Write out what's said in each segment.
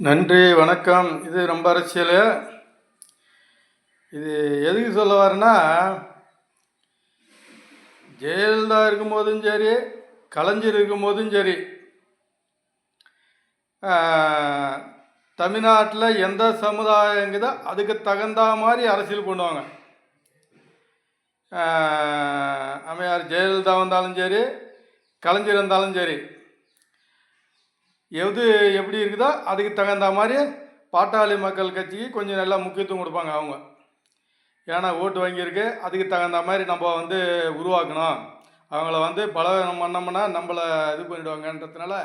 நன்றி, வணக்கம். இது ரொம்ப அரசியல். இது எதுக்கு சொல்ல வரேன்னா, ஜெயலலிதா இருக்கும்போதும் சரி, கலைஞர் இருக்கும்போதும் சரி, தமிழ்நாட்டில் எந்த சமுதாயங்குதோ அதுக்கு தகுந்த மாதிரி அரசியல் பண்ணுவாங்க. அம்மையார் ஜெயலலிதா வந்தாலும் சரி, கலைஞர் இருந்தாலும் சரி, எது எப்படி இருக்குதோ அதுக்கு தகுந்த மாதிரி பாட்டாளி மக்கள் கட்சிக்கு கொஞ்சம் நல்லா முக்கியத்துவம் கொடுப்பாங்க அவங்க. ஏன்னா ஓட்டு வாங்கியிருக்கு, அதுக்கு தகுந்த மாதிரி நம்ம உருவாக்கணும். அவங்கள பலவீனம் பண்ணோம்னா நம்மளை இது பண்ணிவிடுவாங்கன்றதுனால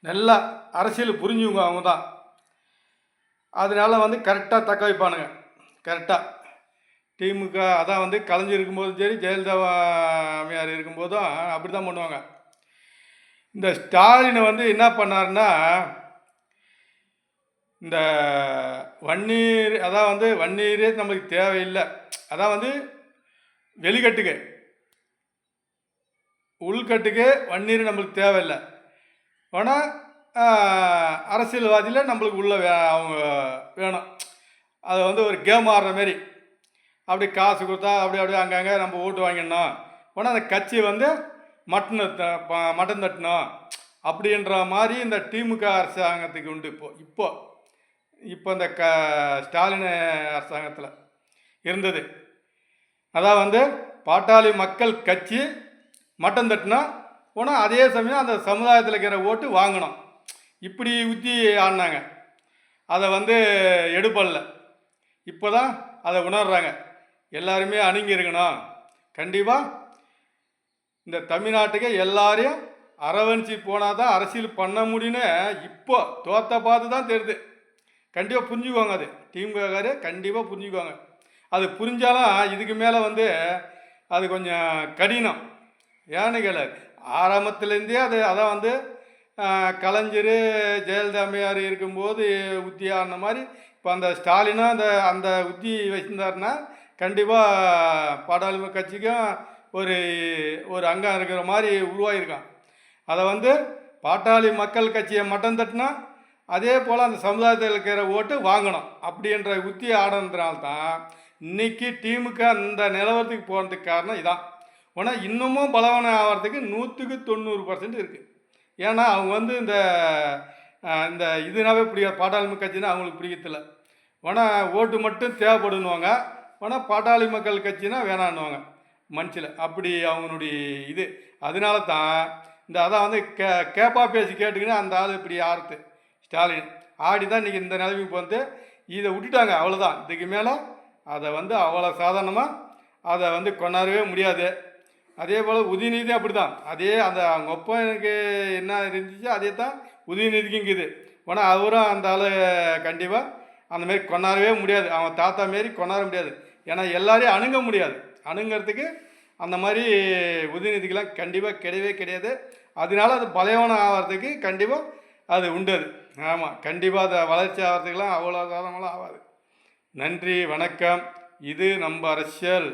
நல்லா அரசியல் புரிஞ்சுவங்க அவங்க தான். அதனால கரெக்டாக தக்க வைப்பானுங்க. கரெக்டாக திமுக அதான் கலைஞர் இருக்கும்போதும் சரி, ஜெயலலிதா அம்மையார் இருக்கும்போதும் அப்படி தான் பண்ணுவாங்க. இந்த ஸ்டாலினை என்ன பண்ணாருன்னா, இந்த வன்னீர் அதான் வன்னீரே நம்மளுக்கு தேவையில்லை. அதான் வெளிக்கட்டுக்கு உள்கட்டுக்கு வன்னீர் நம்மளுக்கு தேவையில்லை. ஆனால் அரசியல்வாதியில் நம்மளுக்கு உள்ள அவங்க வேணும். அதை ஒரு கேம் ஆடுற மாரி அப்படி காசு கொடுத்தா அப்படியே அங்கங்கே நம்ம ஓட்டு வாங்கிடணும். ஆனால் அந்த கட்சி மட்டன் தட்டணும் அப்படின்ற மாதிரி இந்த திமுக அரசாங்கத்துக்கு உண்டு. இப்போ இந்த ஸ்டாலின் அரசாங்கத்தில் இருந்தது. அதான் பாட்டாளி மக்கள் கட்சி மட்டம் தட்டினா போனால் அதே சமயம் அந்த சமுதாயத்தில் இருக்கிற ஓட்டு வாங்கணும். இப்படி ஊற்றி ஆடினாங்க. அதை எடுப்படல. இப்போ தான் அதை உணர்றாங்க. எல்லாருமே அணுங்கி இருக்கணும். கண்டிப்பாக இந்த தமிழ்நாட்டுக்கு எல்லாரையும் அரவணைச்சி போனால் தான் அரசியல் பண்ண முடியும்னு இப்போ தோத்த பார்த்து தான் தெரியுது. கண்டிப்பாக புரிஞ்சுக்குவாங்க. அது திமுககாரு கண்டிப்பாக புரிஞ்சுக்குவாங்க. அது புரிஞ்சாலும் இதுக்கு மேலே அது கொஞ்சம் கடினம். ஏன்னு கேளு, ஆரம்பத்துலேருந்தே அதான் கலைஞர் ஜெயலலிதா அம்மையார் இருக்கும்போது உத்தி ஆடின மாதிரி இப்போ அந்த ஸ்டாலினும் அந்த உத்தி வச்சுருந்தாருன்னா கண்டிப்பாக பாடாளுமன்ற கட்சிக்கும் ஒரு அங்கம் இருக்கிற மாதிரி உருவாகிருக்கான். அதை பாட்டாளி மக்கள் கட்சியை மட்டம் தட்டினா அதே போல் அந்த சமுதாயத்தில் இருக்கிற ஓட்டு வாங்கணும் அப்படின்ற உத்தி ஆடுறதுனால்தான் இன்னைக்கு திமுக இந்த நிலவரத்துக்கு போகிறதுக்கு காரணம் இதான். ஆனால் இன்னமும் பலவீனம் ஆகிறதுக்கு 100% இருக்குது. ஏன்னா அவங்க இந்த இதுனாவே பிடிக்காது. பாட்டாளி கட்சினா அவங்களுக்கு பிடிக்கிறதில்ல. ஆனால் ஓட்டு மட்டும் தேவைப்படுன்னுவாங்க. ஆனால் பாட்டாளி மக்கள் கட்சினா வேணான்னுவாங்க மனசில். அப்படி அவங்களுடைய இது. அதனால தான் அதான் கேப்பா பேசி கேட்டுக்கின்னு அந்த ஆள் இப்படி ஆறுது ஸ்டாலின் ஆடி தான் இன்றைக்கி இந்த நிலைமைக்கு இதை விட்டுட்டாங்க. அவ்வளோதான். இதுக்கு மேலே அதை அவ்வளோ சாதாரணமாக அதை கொண்டாடவே முடியாது. அதே போல் உதயநிதி அப்படி தான். அதே அவங்க ஒப்பனுக்கு என்ன இருந்துச்சு அதே தான் உதயநிதிக்கும் இருக்குது. ஆனால் அவரும் அந்த ஆள் கண்டிப்பாக அந்தமாரி கொண்டாடவே முடியாது. அவன் தாத்தா மாரி கொண்டாட முடியாது. ஏன்னா எல்லாரையும் அணுக முடியாது. அணுங்கிறதுக்கு அந்த மாதிரி உதயநிதிக்கெல்லாம் கண்டிப்பாக கிடையவே கிடையாது. அதனால அது பலவீனம் ஆகிறதுக்கு கண்டிப்பாக அது உண்டு. அது ஆமாம், கண்டிப்பாக அதை வளர்ச்சி ஆகிறதுக்கெல்லாம் அவ்வளோ சாதனமெல்லாம் ஆகாது. நன்றி, வணக்கம். இது நம்ம அரசியல்.